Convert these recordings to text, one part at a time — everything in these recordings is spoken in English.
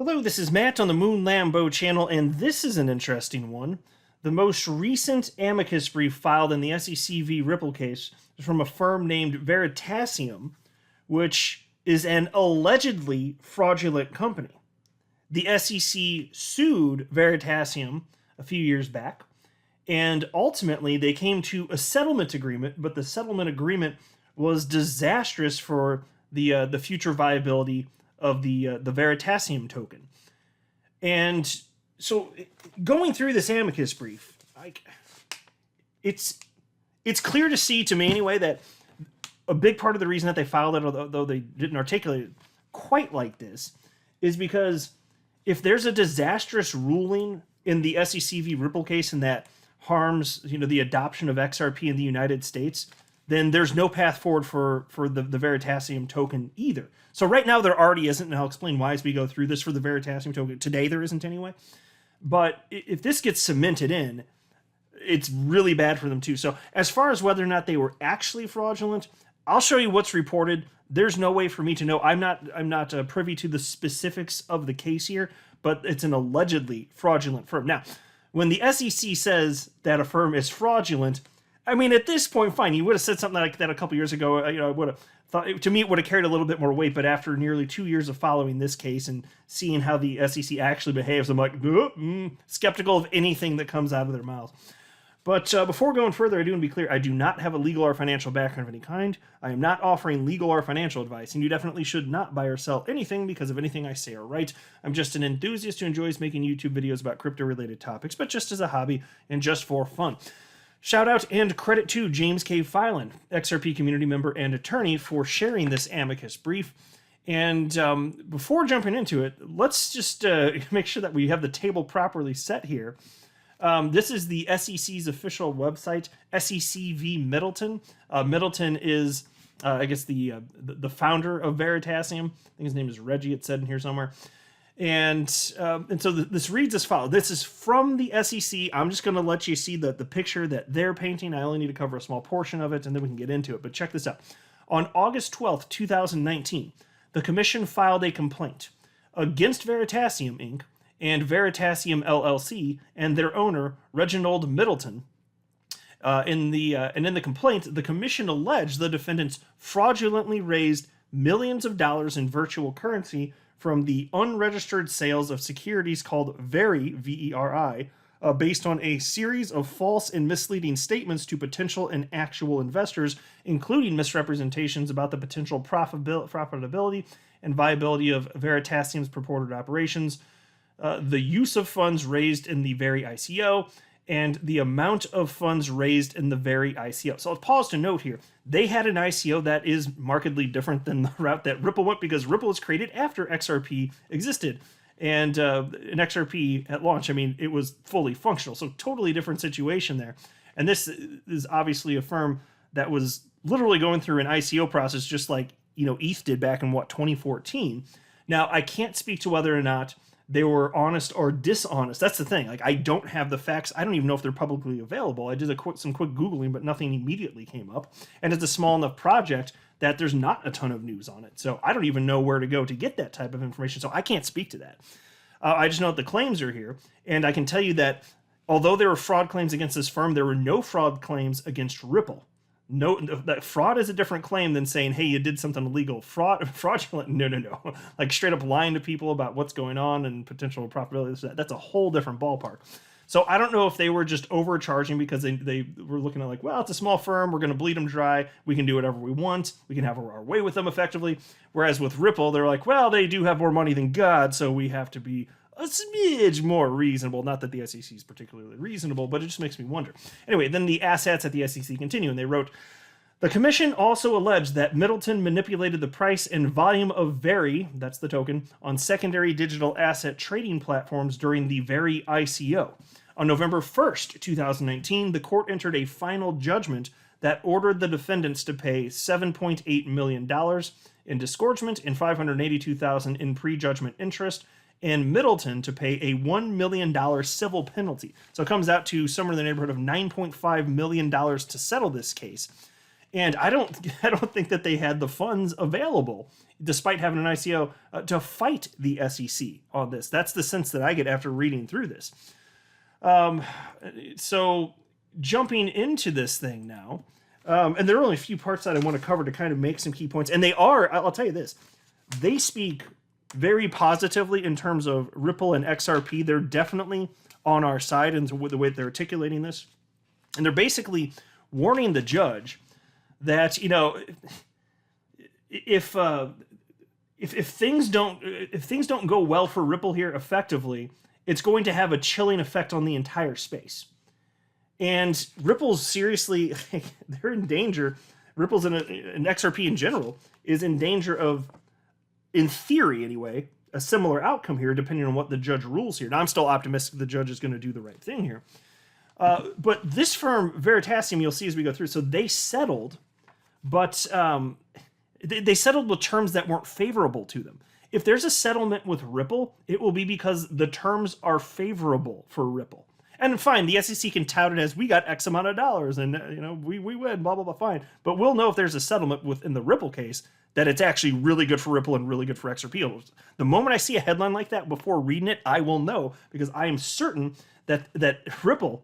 Hello, this is Matt on the Moon Lambo channel, and this is an interesting one. The most recent amicus brief filed in the SEC v. Ripple case is from a firm named Veritaseum, which is an allegedly fraudulent company. The SEC sued Veritaseum a few years back, and ultimately they came to a settlement agreement, but the settlement agreement was disastrous for the future viability of the Veritaseum token. And so going through this amicus brief, it's clear to see, to me anyway, that a big part of the reason that they filed it, although they didn't articulate it quite like this, is because if there's a disastrous ruling in the SEC v. Ripple case and that harms, the adoption of XRP in the United States, then there's no path forward for the Veritaseum token either. So right now there already isn't, and I'll explain why as we go through this for the Veritaseum token. Today there isn't anyway. But if this gets cemented in, it's really bad for them too. So as far as whether or not they were actually fraudulent, I'll show you what's reported. There's no way for me to know. I'm not privy to the specifics of the case here, but it's an allegedly fraudulent firm. Now, when the SEC says that a firm is fraudulent, I mean, at this point, fine. You would have said something like that a couple years ago. I would have thought, to me, it would have carried a little bit more weight. But after nearly 2 years of following this case and seeing how the SEC actually behaves, I'm like, skeptical of anything that comes out of their mouths. But before going further, I do want to be clear. I do not have a legal or financial background of any kind. I am not offering legal or financial advice, and you definitely should not buy or sell anything because of anything I say or write. I'm just an enthusiast who enjoys making YouTube videos about crypto-related topics, but just as a hobby and just for fun. Shout out and credit to James K. Filan, XRP community member and attorney, for sharing this amicus brief. And before jumping into it, let's just make sure that we have the table properly set here. This is the SEC's official website, SEC v. Middleton. Middleton is, I guess, the founder of Veritaseum. I think his name is Reggie, it said in here somewhere. And so this reads as follows. This is from the SEC. I'm just going to let you see the picture that they're painting. I only need to cover a small portion of it, and then we can get into it. But check this out. On August 12th, 2019, the commission filed a complaint against Veritaseum, Inc., and Veritaseum LLC, and their owner, Reginald Middleton. In the complaint, the commission alleged the defendants fraudulently raised millions of dollars in virtual currency from the unregistered sales of securities called Veri, V-E-R-I, based on a series of false and misleading statements to potential and actual investors, including misrepresentations about the potential profitability and viability of Veritaseum's purported operations, the use of funds raised in the Veri ICO, and the amount of funds raised in the Veri ICO. So I'll pause to note here, they had an ICO that is markedly different than the route that Ripple went, because Ripple was created after XRP existed. And in XRP at launch, I mean, it was fully functional. So totally different situation there. And this is obviously a firm that was literally going through an ICO process just like, ETH did back in, 2014. Now, I can't speak to whether or not they were honest or dishonest. That's the thing. I don't have the facts. I don't even know if they're publicly available. I did some quick Googling, but nothing immediately came up. And it's a small enough project that there's not a ton of news on it. So I don't even know where to go to get that type of information. So I can't speak to that. I just know that the claims are here. And I can tell you that although there were fraud claims against this firm, there were no fraud claims against Ripple. No, that fraud is a different claim than saying, hey, you did something illegal. Fraudulent, no. Like straight up lying to people about what's going on and potential profitability. That's a whole different ballpark. So I don't know if they were just overcharging because they were looking at like, well, it's a small firm. We're going to bleed them dry. We can do whatever we want. We can have our way with them effectively. Whereas with Ripple, they're like, well, they do have more money than God, so we have to be a smidge more reasonable. Not that the SEC is particularly reasonable, but it just makes me wonder. Anyway, then the assets at the SEC continue, and they wrote, the commission also alleged that Middleton manipulated the price and volume of Veri, that's the token, on secondary digital asset trading platforms during the Veri ICO. On November 1st, 2019, the court entered a final judgment that ordered the defendants to pay $7.8 million in disgorgement and $582,000 in prejudgment interest, and Middleton to pay a $1 million civil penalty. So it comes out to somewhere in the neighborhood of $9.5 million to settle this case. And I don't think that they had the funds available, despite having an ICO, to fight the SEC on this. That's the sense that I get after reading through this. So jumping into this thing now, and there are only a few parts that I want to cover to kind of make some key points. And they are, I'll tell you this, they speak very positively in terms of Ripple and XRP. They're definitely on our side in the way they're articulating this. And they're basically warning the judge that, you know, if things don't go well for Ripple here effectively, it's going to have a chilling effect on the entire space. And Ripple's seriously, they're in danger. Ripple's and XRP in general is in danger of, in theory anyway, a similar outcome here, depending on what the judge rules here. Now, I'm still optimistic the judge is going to do the right thing here. But this firm, Veritaseum, you'll see as we go through, so they settled, but they settled with terms that weren't favorable to them. If there's a settlement with Ripple, it will be because the terms are favorable for Ripple. And fine, the SEC can tout it as, we got X amount of dollars, and you know we win, blah, blah, blah, fine. But we'll know if there's a settlement within the Ripple case that it's actually really good for Ripple and really good for XRP. The moment I see a headline like that before reading it, I will know, because I am certain that Ripple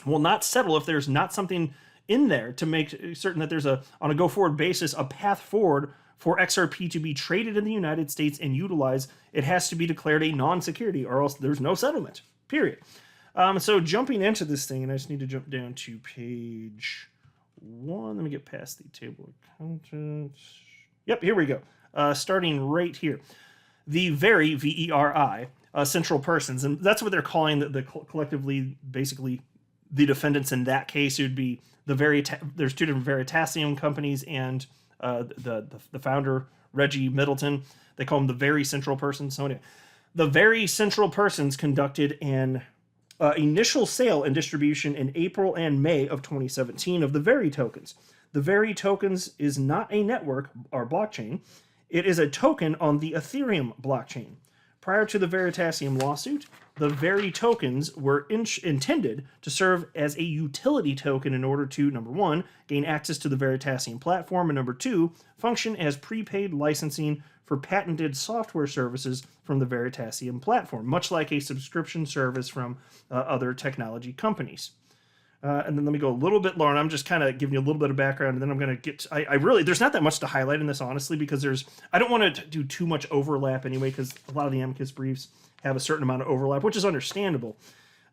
will not settle if there's not something in there to make certain that there's on a go-forward basis, a path forward for XRP to be traded in the United States and utilized. It has to be declared a non-security, or else there's no settlement, period. So jumping into this thing, and I just need to jump down to page 1. Let me get past the table of contents. Yep, here we go. Starting right here. The very, VERI, central persons, and that's what they're calling the collectively, basically, the defendants in that case. It would be there's two different Veritaseum companies and the founder, Reggie Middleton. They call them the very central persons. So anyway, the very central persons conducted an initial sale and distribution in April and May of 2017 of the Veri tokens. The Veri tokens is not a network or blockchain. It is a token on the Ethereum blockchain. Prior to the Veritaseum lawsuit, the Veri tokens were intended to serve as a utility token in order to, number 1, gain access to the Veritaseum platform, and number 2, function as prepaid licensing for patented software services from the Veritaseum platform, much like a subscription service from other technology companies. And then let me go a little bit lower, and I'm just kind of giving you a little bit of background, and then I'm going to get... I really... There's not that much to highlight in this, honestly, because I don't want to do too much overlap anyway, because a lot of the Amicus briefs have a certain amount of overlap, which is understandable.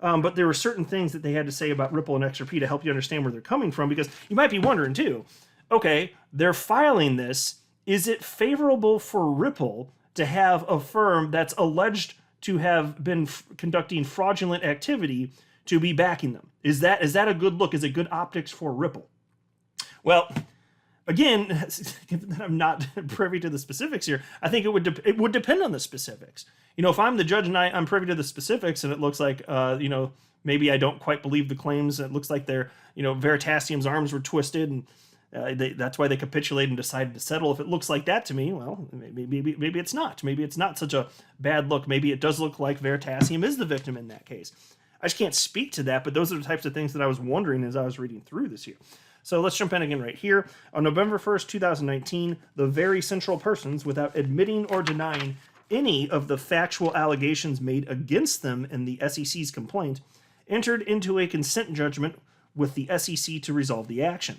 But there were certain things that they had to say about Ripple and XRP to help you understand where they're coming from, because you might be wondering, too, okay, they're filing this. Is it favorable for Ripple to have a firm that's alleged to have been conducting fraudulent activity to be backing them? Is that a good look? Is it good optics for Ripple? Well, again, given that I'm not privy to the specifics here, I think it would depend on the specifics. You know, if I'm the judge and I'm privy to the specifics, and it looks like, you know, maybe I don't quite believe the claims. It looks like Veritasium's arms were twisted, and that's why they capitulated and decided to settle. If it looks like that to me, well, maybe it's not. Maybe it's not such a bad look. Maybe it does look like Veritasium is the victim in that case. I just can't speak to that, but those are the types of things that I was wondering as I was reading through this here. So let's jump in again right here. On November 1st, 2019, the very central persons, without admitting or denying any of the factual allegations made against them in the SEC's complaint, entered into a consent judgment with the SEC to resolve the action.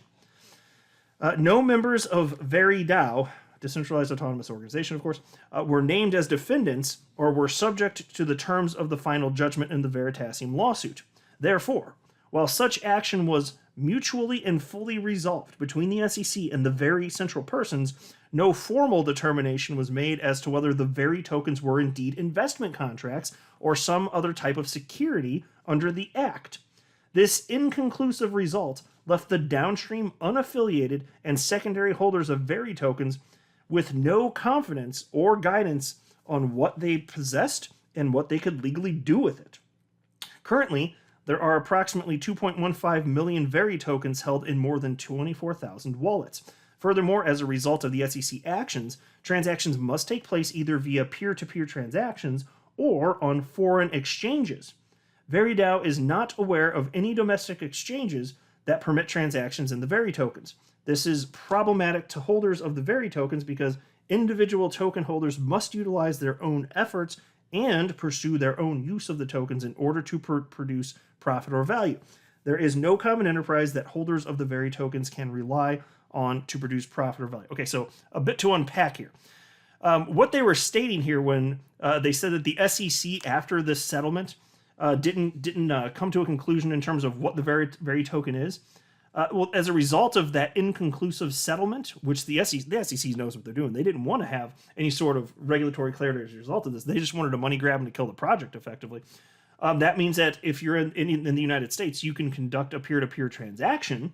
No members of VeriDAO, Decentralized Autonomous Organization, of course, were named as defendants or were subject to the terms of the final judgment in the Veritaseum lawsuit. Therefore, while such action was mutually and fully resolved between the SEC and the very central persons, no formal determination was made as to whether the Veri tokens were indeed investment contracts or some other type of security under the Act. This inconclusive result left the downstream unaffiliated and secondary holders of Veri tokens with no confidence or guidance on what they possessed and what they could legally do with it. Currently, there are approximately 2.15 million Veri tokens held in more than 24,000 wallets. Furthermore, as a result of the SEC actions, transactions must take place either via peer-to-peer transactions or on foreign exchanges. VeriDAO is not aware of any domestic exchanges that permit transactions in the Veri tokens. This is problematic to holders of the Veri tokens because individual token holders must utilize their own efforts and pursue their own use of the tokens in order to produce profit or value. There is no common enterprise that holders of the Veri tokens can rely on to produce profit or value. Okay, so a bit to unpack here. What they were stating here when they said that the SEC, after this settlement, didn't come to a conclusion in terms of what the Veri token is. Well, as a result of that inconclusive settlement, which the SEC knows what they're doing, they didn't want to have any sort of regulatory clarity as a result of this. They just wanted a money grab and to kill the project effectively. That means that if you're in the United States, you can conduct a peer-to-peer transaction,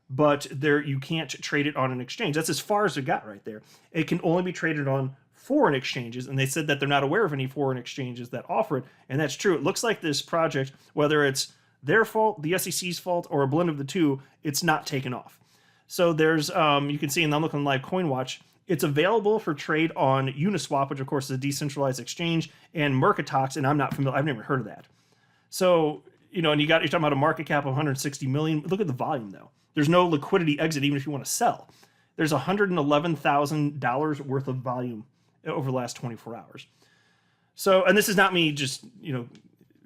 but you can't trade it on an exchange. That's as far as it got right there. It can only be traded on foreign exchanges, and they said that they're not aware of any foreign exchanges that offer it, and that's true. It looks like this project, whether it's their fault, the SEC's fault, or a blend of the two, it's not taken off. So there's, you can see, and I'm looking live CoinWatch, it's available for trade on Uniswap, which of course is a decentralized exchange, and Mercatox, and I'm not familiar, I've never heard of that. So, and you're talking about a market cap of 160 million. Look at the volume though. There's no liquidity exit even if you want to sell. There's $111,000 worth of volume over the last 24 hours. So, and this is not me just,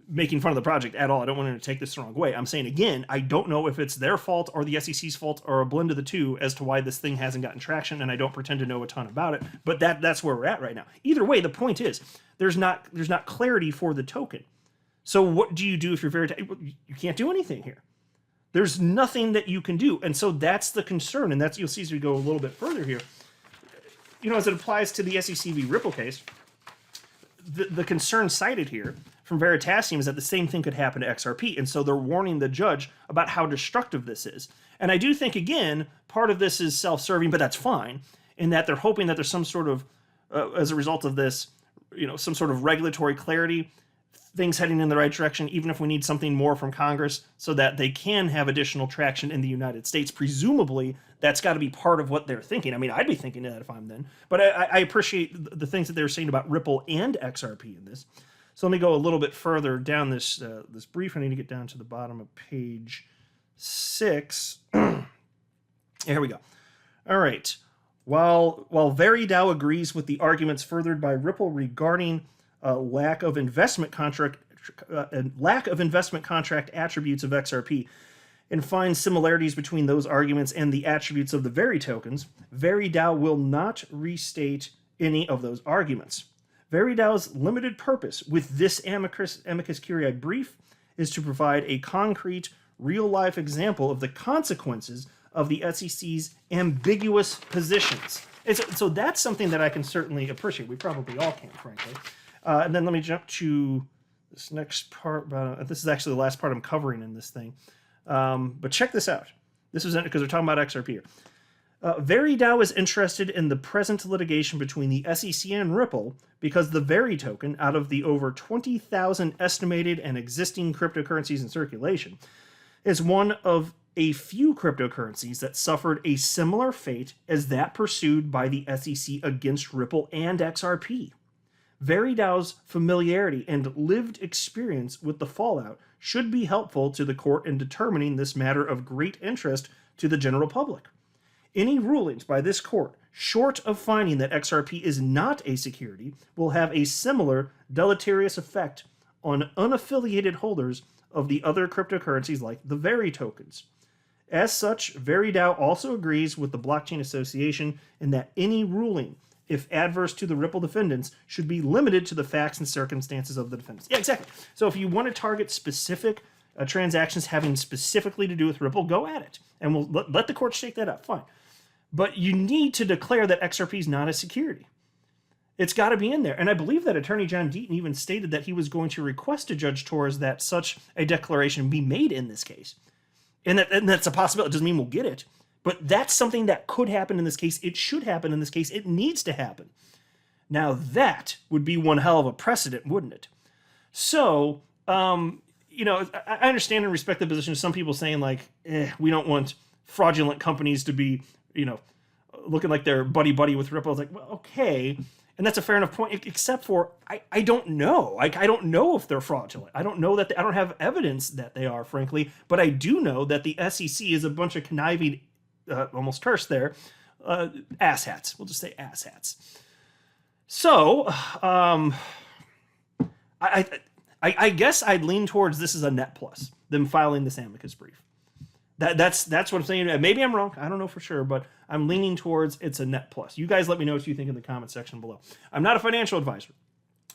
making fun of the project at all. I don't want to take this the wrong way. I'm saying, again, I don't know if it's their fault or the SEC's fault or a blend of the two as to why this thing hasn't gotten traction, and I don't pretend to know a ton about it, but that's where we're at right now. Either way, the point is, there's not clarity for the token. So what do you do if you're you can't do anything here. There's nothing that you can do, and so that's the concern, and that's, you'll see as we go a little bit further here. As it applies to the SEC v. Ripple case, the concern cited here from Veritaseum is that the same thing could happen to XRP, and so they're warning the judge about how destructive this is. And I do think, again, part of this is self-serving, but that's fine, in that they're hoping that there's some sort of, as a result of this, some sort of regulatory clarity, things heading in the right direction, even if we need something more from Congress so that they can have additional traction in the United States. Presumably, that's got to be part of what they're thinking. I mean, I'd be thinking that if I'm them. But I appreciate the things that they were saying about Ripple and XRP in this. So let me go a little bit further down this brief. I need to get down to the bottom of page 6. Here we go. All right. While VeriDAO agrees with the arguments furthered by Ripple regarding lack of investment contract attributes of XRP, and finds similarities between those arguments and the attributes of the Veri tokens, VeriDAO will not restate any of those arguments. VeriDAO's limited purpose with this amicus curiae brief is to provide a concrete, real-life example of the consequences of the SEC's ambiguous positions. So that's something that I can certainly appreciate. We probably all can, frankly. And then let me jump to this next part. This is actually the last part I'm covering in this thing. But check this out. This is because we're talking about XRP here. VeriDAO is interested in the present litigation between the SEC and Ripple because the Veri token, out of the over 20,000 estimated and existing cryptocurrencies in circulation, is one of a few cryptocurrencies that suffered a similar fate as that pursued by the SEC against Ripple and XRP. VeriDAO's familiarity and lived experience with the fallout should be helpful to the court in determining this matter of great interest to the general public. Any rulings by this court, short of finding that XRP is not a security, will have a similar deleterious effect on unaffiliated holders of the other cryptocurrencies like the Veri tokens. As such, VeriDAO also agrees with the Blockchain Association in that any ruling, if adverse to the Ripple defendants, should be limited to the facts and circumstances of the defendants. Yeah, exactly. So if you want to target specific transactions having specifically to do with Ripple, go at it. And we'll let the court shake that up. Fine. But you need to declare that XRP is not a security. It's got to be in there. And I believe that Attorney John Deaton even stated that he was going to request to Judge Torres that such a declaration be made in this case. And that's a possibility. It doesn't mean we'll get it. But that's something that could happen in this case. It should happen in this case. It needs to happen. Now that would be one hell of a precedent, wouldn't it? So, I understand and respect the position of some people saying like, we don't want fraudulent companies to be, looking like they're buddy-buddy with Ripple. It's like, well, okay. And that's a fair enough point, except for I don't know. I don't know if they're fraudulent. I don't know that I don't have evidence that they are, frankly. But I do know that the SEC is a bunch of conniving almost cursed there, asshats. We'll just say asshats. So, I guess I'd lean towards this is a net plus, them filing this amicus brief. That's what I'm saying. Maybe I'm wrong. I don't know for sure, but I'm leaning towards it's a net plus. You guys let me know what you think in the comment section below. I'm not a financial advisor.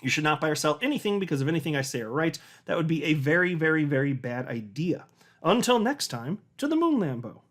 You should not buy or sell anything because of anything I say or write. That would be a very, very, very bad idea. Until next time, to the moon, Lambo.